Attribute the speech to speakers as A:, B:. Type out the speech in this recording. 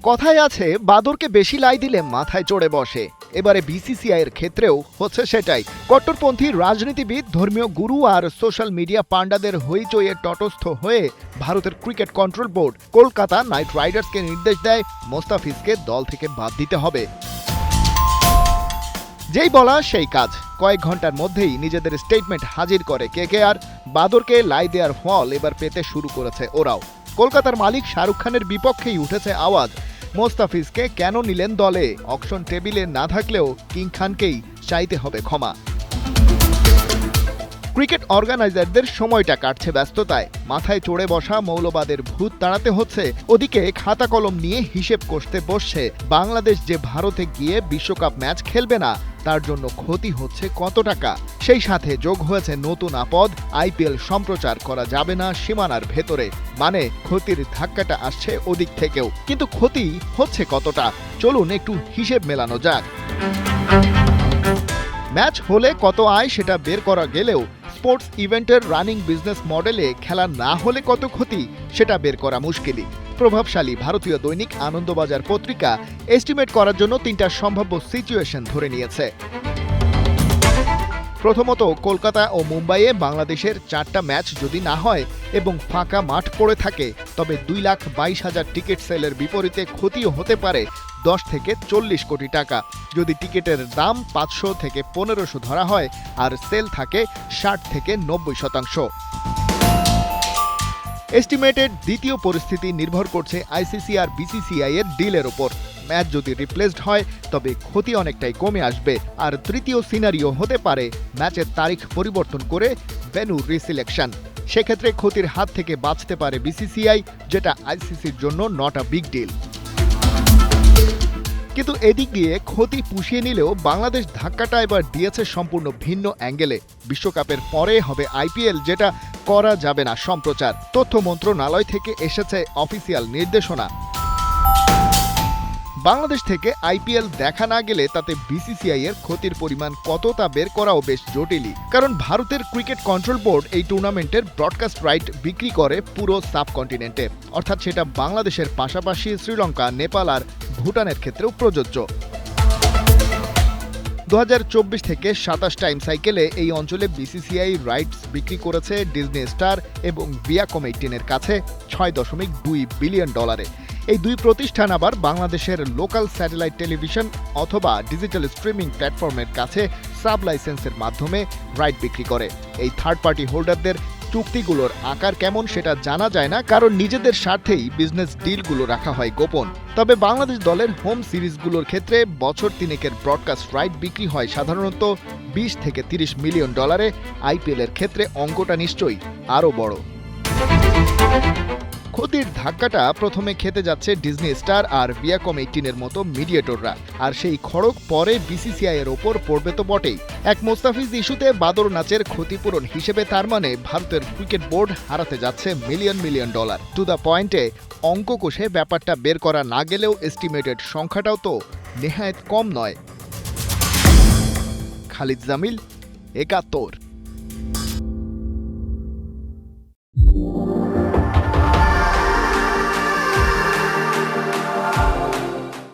A: কথায় আছে বাদরকে বেশি লাই দিলে মাথায় চড়ে বসে। এবারে বিসিসিআই এর ক্ষেত্রেও হচ্ছে সেটাই। কট্টরপন্থী রাজনীতিবিদ, ধর্মীয় গুরু আর সোশ্যাল মিডিয়া পান্ডাদের হইচইয়ে তটস্থ হয়ে ভারতের cricket control board Kolkata knight রাইডার্সকে নির্দেশ দেয় মোস্তাফিজকে দল থেকে বাদ দিতে হবে। যেই বলা সেই কাজ। কয়েক ঘন্টার মধ্যেই নিজেদের স্টেটমেন্ট হাজির করে কেকেআর। বাদরকে লাই দেওয়ার ফল এবার পেতে শুরু করেছে ওরাও। কলকাতার মালিক শাহরুখ খানের বিপক্ষেই উঠেছে আওয়াজ। মোস্তাফিজকে কেন নিলেন দলে? অকশন টেবিলে না থাকলেও কিং খানকেই চাইতে হবে ক্ষমা। ক্রিকেট অর্গানাইজারদের সময়টা কাটছে ব্যস্ততায়। মাথায় চড়ে বসা মৌলবাদের ভূত তাড়াতে হচ্ছে, ওদিকে খাতা কলম নিয়ে হিসেব কষতে বসছে বাংলাদেশ যে ভারতে গিয়ে বিশ্বকাপ ম্যাচ খেলবে না তার জন্য ক্ষতি হচ্ছে কত টাকা। সেই সাথে যোগ হয়েছে নতুন আপদ, আইপিএল সম্প্রচার করা যাবে না সীমানার ভেতরে। মানে ক্ষতির ধাক্কাটা আসছে ওদিক থেকেও, কিন্তু ক্ষতি হচ্ছে কতটা চলুন একটু হিসেব মেলানো যাক। ম্যাচ হলে কত আয় সেটা বের করা গেলেও স্পোর্টস ইভেন্টের রানিং বিজনেস মডেলে খেলা না হলে কত ক্ষতি সেটা বের করা মুশকিলই। প্রভাবশালী ভারতীয় দৈনিক আনন্দবাজার পত্রিকা এস্টিমেট করার জন্য 3টা সম্ভাব্য সিচুয়েশন ধরে নিয়েছে। প্রথমত, কলকাতা ও মুম্বাইয়ে বাংলাদেশের 4টা ম্যাচ যদি না হয় এবং ফাঁকা মাঠ পড়ে থাকে তবে 2,22,000 টিকিট সেলের বিপরীতে ক্ষতিও হতে পারে 10 থেকে 40 কোটি টাকা। যদি টিকিটের দাম 500 থেকে 1500 ধরা হয় আর সেল থাকে 60 থেকে 90%। এস্টিমেটেড দ্বিতীয় পরিস্থিতি নির্ভর করছে আইসিসি আর বিসিসিআই এর ডিলের উপর। ম্যাচ যদি রিপ্লেসড হয় তবে ক্ষতি অনেকটাই কমে আসবে। আর তৃতীয় সিনারিও হতে পারে ম্যাচের তারিখ পরিবর্তন করে ভেন্যু রিসিলেকশন। সেক্ষেত্রে ক্ষতির হাত থেকে বাঁচতে পারে বিসিসিআই, যেটা আইসিসির জন্য নট আ বিগ ডিল। কিন্তু এদিক দিয়ে ক্ষতি পুষিয়ে নিলেও বাংলাদেশ ধাক্কাটা এবার দিয়েছে সম্পূর্ণ ভিন্ন অ্যাঙ্গেলে। বিশ্বকাপের পরে হবে আইপিএল, যেটা করা যাবে না সম্প্রচার। তথ্য মন্ত্রণালয় থেকে এসেছে অফিসিয়াল নির্দেশনা। বাংলাদেশ থেকে আইপিএল দেখা না গেলে তাতে বিসিসিআই এর ক্ষতির পরিমাণ কত তা বের করাও বেশ জটিলই। কারণ ভারতের ক্রিকেট কন্ট্রোল বোর্ড এই টুর্নামেন্টের ব্রডকাস্ট রাইট বিক্রি করে পুরো সাবকন্টিনেন্টে, অর্থাৎ সেটা বাংলাদেশের পাশাপাশি শ্রীলঙ্কা, নেপাল আর ভুটানের ক্ষেত্রেও প্রযোজ্য। 2024 থেকে 27 টাইম সাইকেলে এই অঞ্চলে বিসিসিআই রাইটস বিক্রি করেছে ডিজনি স্টার এবং ভিয়াকম 18 কাছে $6.2 বিলিয়ন। এই দুই প্রতিষ্ঠান আবার বাংলাদেশের লোকাল স্যাটেলাইট টেলিভিশন অথবা ডিজিটাল স্ট্রিমিং প্ল্যাটফর্মের কাছে সাব লাইসেন্সের মাধ্যমে রাইট বিক্রি করে। এই থার্ড পার্টি হোল্ডারদের চুক্তিগুলোর আকার কেমন সেটা জানা যায় না, কারণ নিজেদের স্বার্থেই বিজনেস ডিলগুলো রাখা হয় গোপন। তবে বাংলাদেশ দলের হোম সিরিজগুলোর ক্ষেত্রে বছর 3 ব্রডকাস্ট রাইট বিক্রি হয় সাধারণত $20 থেকে $30 মিলিয়ন। আইপিএল এর ক্ষেত্রে অঙ্কটা নিশ্চয়ই আরও বড়। ক্ষতির ধাক্কাটা প্রথমে খেতে যাচ্ছে ডিজনি স্টার আর ভিয়াকম 18 মতো মিডিয়েটররা, আর সেই খড়গ পরে বিসিসিআই এর ওপর পড়বে তো বটেই। এক মোস্তাফিজ ইস্যুতে বাদর নাচের ক্ষতিপূরণ হিসেবে তার মানে ভারতের ক্রিকেট বোর্ড হারাতে যাচ্ছে million million dollar. To the পয়েন্টে অঙ্ক কষে ব্যাপারটা বের করা না গেলেও এস্টিমেটেড সংখ্যাটাও তো নেহায়েত কম নয়। খালিদ জামিল, 71।